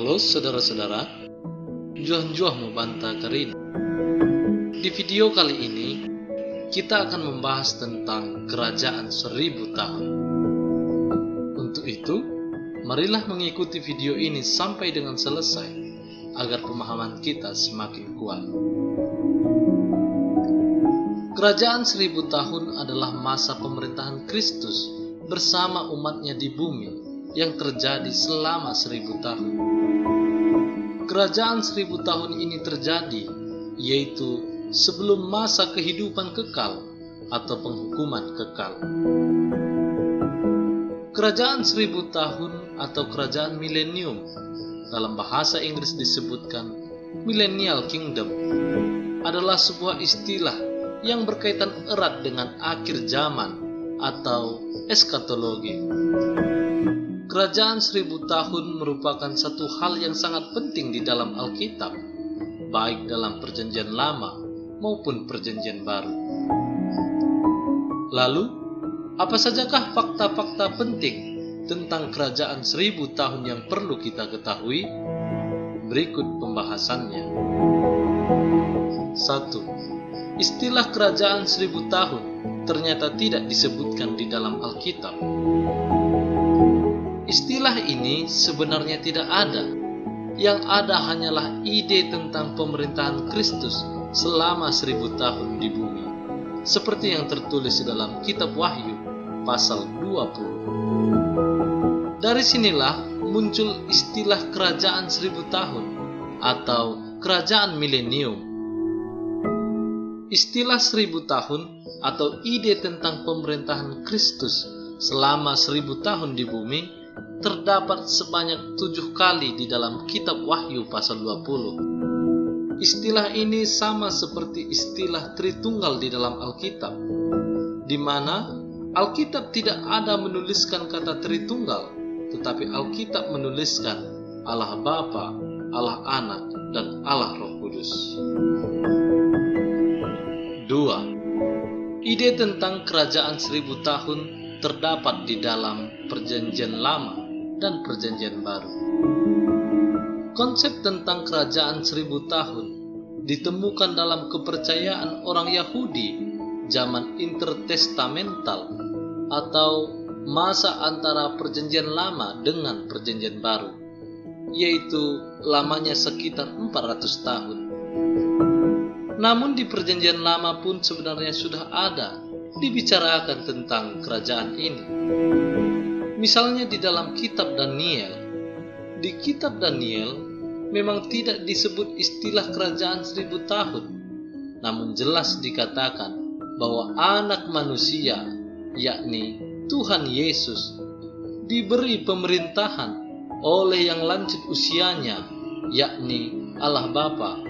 Halo saudara-saudara, Juah-juah membantah Karin. Di video kali ini, kita akan membahas tentang kerajaan 1000 tahun. Untuk itu, marilah mengikuti video ini sampai dengan selesai, agar pemahaman kita semakin kuat. Kerajaan 1000 tahun adalah masa pemerintahan Kristus bersama umatnya di bumi yang terjadi selama 1000 tahun. Kerajaan 1000 tahun ini terjadi, yaitu sebelum masa kehidupan kekal atau penghukuman kekal. Kerajaan 1000 tahun atau kerajaan milenium, dalam bahasa Inggris disebutkan Millennial Kingdom, adalah sebuah istilah yang berkaitan erat dengan akhir zaman atau eskatologi. Kerajaan 1000 tahun merupakan satu hal yang sangat penting di dalam Alkitab, baik dalam Perjanjian Lama maupun Perjanjian Baru. Lalu, apa sajakah fakta-fakta penting tentang kerajaan 1000 tahun yang perlu kita ketahui? Berikut pembahasannya. 1. Istilah kerajaan 1000 tahun ternyata tidak disebutkan di dalam Alkitab. Istilah ini sebenarnya tidak ada. Yang ada hanyalah ide tentang pemerintahan Kristus selama 1000 tahun di bumi, seperti yang tertulis dalam kitab Wahyu pasal 20. Dari sinilah muncul istilah kerajaan 1000 tahun atau kerajaan milenium. Istilah 1000 tahun atau ide tentang pemerintahan Kristus selama 1000 tahun di bumi terdapat sebanyak 7 kali di dalam kitab Wahyu pasal 20. Istilah ini sama seperti istilah Tritunggal di dalam Alkitab, di mana Alkitab tidak ada menuliskan kata Tritunggal, tetapi Alkitab menuliskan Allah Bapa, Allah Anak, dan Allah Roh Kudus. 2. Ide tentang kerajaan 1000 tahun terdapat di dalam Perjanjian Lama dan Perjanjian Baru. Konsep tentang kerajaan 1000 tahun ditemukan dalam kepercayaan orang Yahudi zaman intertestamental atau masa antara Perjanjian Lama dengan Perjanjian Baru, yaitu lamanya sekitar 400 tahun. Namun di Perjanjian Lama pun sebenarnya sudah ada dibicarakan tentang kerajaan ini. Misalnya di dalam kitab Daniel. Di kitab Daniel memang tidak disebut istilah kerajaan 1000 tahun, namun jelas dikatakan bahwa anak manusia, yakni Tuhan Yesus, diberi pemerintahan oleh yang lanjut usianya, yakni Allah Bapa,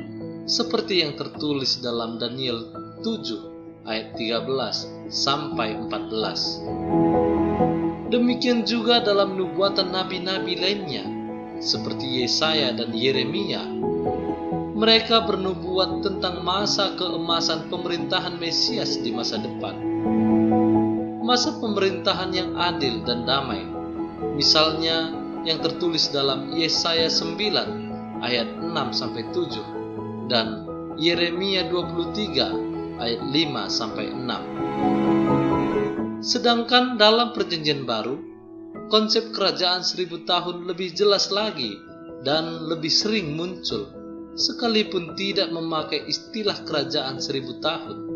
seperti yang tertulis dalam Daniel 7 ayat 13 sampai 14. Demikian juga dalam nubuatan nabi-nabi lainnya, seperti Yesaya dan Yeremia. Mereka bernubuat tentang masa keemasan pemerintahan Mesias di masa depan. Masa pemerintahan yang adil dan damai. Misalnya yang tertulis dalam Yesaya 9 ayat 6 sampai 7 dan Yeremia 23 ayat 5 sampai 6. Sedangkan dalam Perjanjian Baru, konsep kerajaan 1000 tahun lebih jelas lagi dan lebih sering muncul, sekalipun tidak memakai istilah kerajaan 1000 tahun,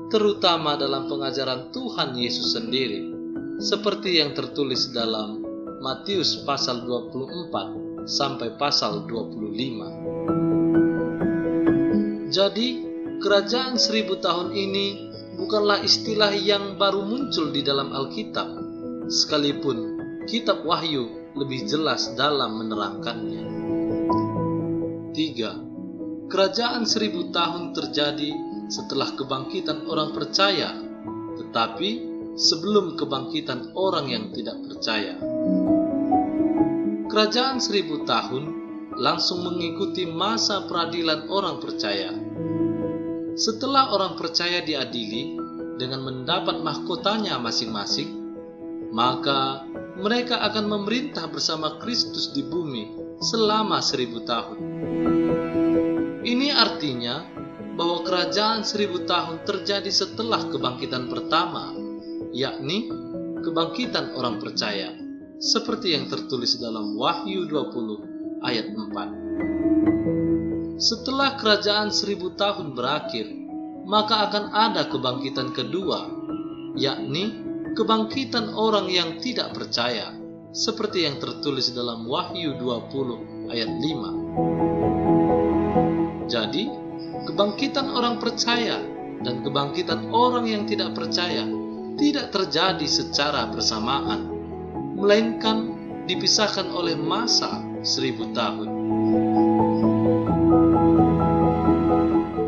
terutama dalam pengajaran Tuhan Yesus sendiri, seperti yang tertulis dalam Matius pasal 24 sampai pasal 25. Jadi, kerajaan 1000 tahun ini bukanlah istilah yang baru muncul di dalam Alkitab, sekalipun kitab Wahyu lebih jelas dalam menerangkannya. 3. Kerajaan 1000 tahun terjadi setelah kebangkitan orang percaya, tetapi sebelum kebangkitan orang yang tidak percaya. Kerajaan 1000 tahun langsung mengikuti masa peradilan orang percaya. Setelah orang percaya diadili dengan mendapat mahkotanya masing-masing, maka mereka akan memerintah bersama Kristus di bumi selama 1000 tahun. Ini artinya bahwa kerajaan 1000 tahun terjadi setelah kebangkitan pertama, yakni kebangkitan orang percaya, seperti yang tertulis dalam Wahyu 20 ayat 4. Setelah kerajaan 1000 tahun berakhir, maka akan ada kebangkitan kedua, yakni kebangkitan orang yang tidak percaya, seperti yang tertulis dalam Wahyu 20 ayat 5. Jadi, kebangkitan orang percaya dan kebangkitan orang yang tidak percaya tidak terjadi secara bersamaan, melainkan dipisahkan oleh masa 1000 tahun.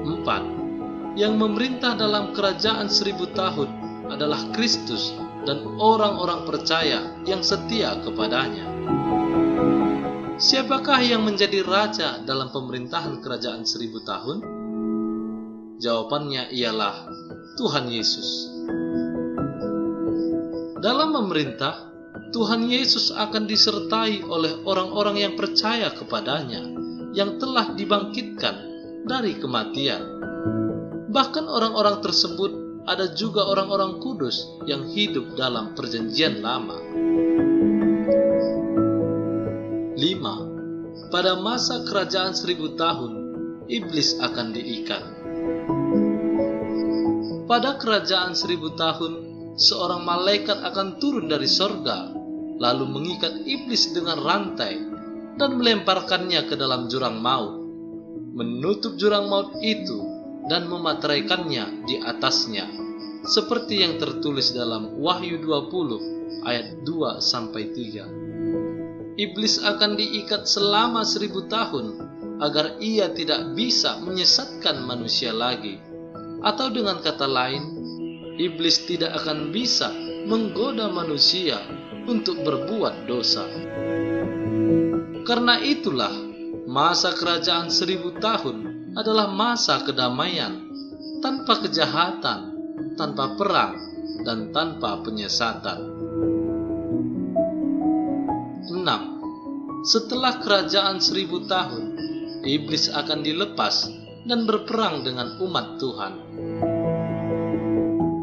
4. Yang memerintah dalam kerajaan 1000 tahun adalah Kristus dan orang-orang percaya yang setia kepadanya. Siapakah yang menjadi raja dalam pemerintahan kerajaan 1000 tahun? Jawabannya ialah Tuhan Yesus. Dalam memerintah, Tuhan Yesus akan disertai oleh orang-orang yang percaya kepadanya, yang telah dibangkitkan dari kematian. Bahkan orang-orang tersebut ada juga orang-orang kudus yang hidup dalam perjanjian lama. 5. Pada masa kerajaan 1000 tahun, iblis akan diikat. Pada kerajaan 1000 tahun, seorang malaikat akan turun dari sorga, lalu mengikat iblis dengan rantai dan melemparkannya ke dalam jurang maut, menutup jurang maut itu dan memateraikannya di atasnya, seperti yang tertulis dalam Wahyu 20 ayat 2-3. Iblis akan diikat selama 1000 tahun agar ia tidak bisa menyesatkan manusia lagi, atau dengan kata lain, iblis tidak akan bisa menggoda manusia untuk berbuat dosa. Karena itulah masa kerajaan 1000 tahun adalah masa kedamaian, tanpa kejahatan, tanpa perang, dan tanpa penyesatan. 6. Setelah kerajaan 1000 tahun, iblis akan dilepas dan berperang dengan umat Tuhan.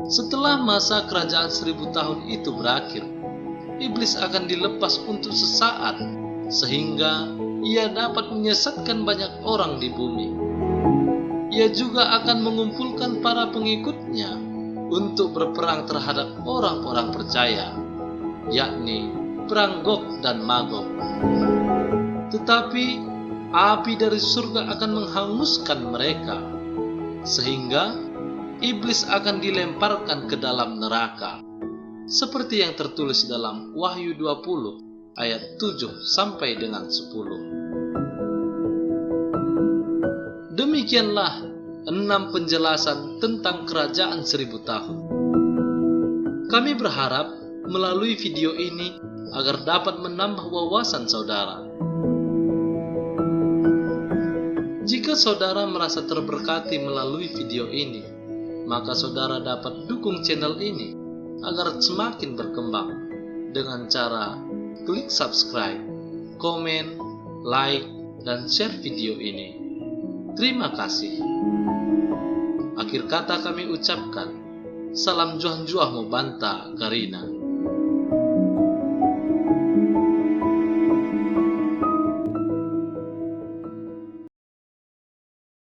Setelah masa kerajaan 1000 tahun itu berakhir, iblis akan dilepas untuk sesaat, sehingga ia dapat menyesatkan banyak orang di bumi. Ia juga akan mengumpulkan para pengikutnya untuk berperang terhadap orang-orang percaya, yakni perang Gog dan Magog. Tetapi api dari surga akan menghanguskan mereka, sehingga iblis akan dilemparkan ke dalam neraka, seperti yang tertulis dalam Wahyu 20 ayat 7-8. Demikianlah 6 penjelasan tentang kerajaan 1000 tahun. Kami berharap melalui video ini agar dapat menambah wawasan saudara. Jika saudara merasa terberkati melalui video ini, maka saudara dapat dukung channel ini agar semakin berkembang dengan cara klik subscribe, komen, like, dan share video ini. Terima kasih. Akhir kata kami ucapkan, salam juah-juah mo banta Karina.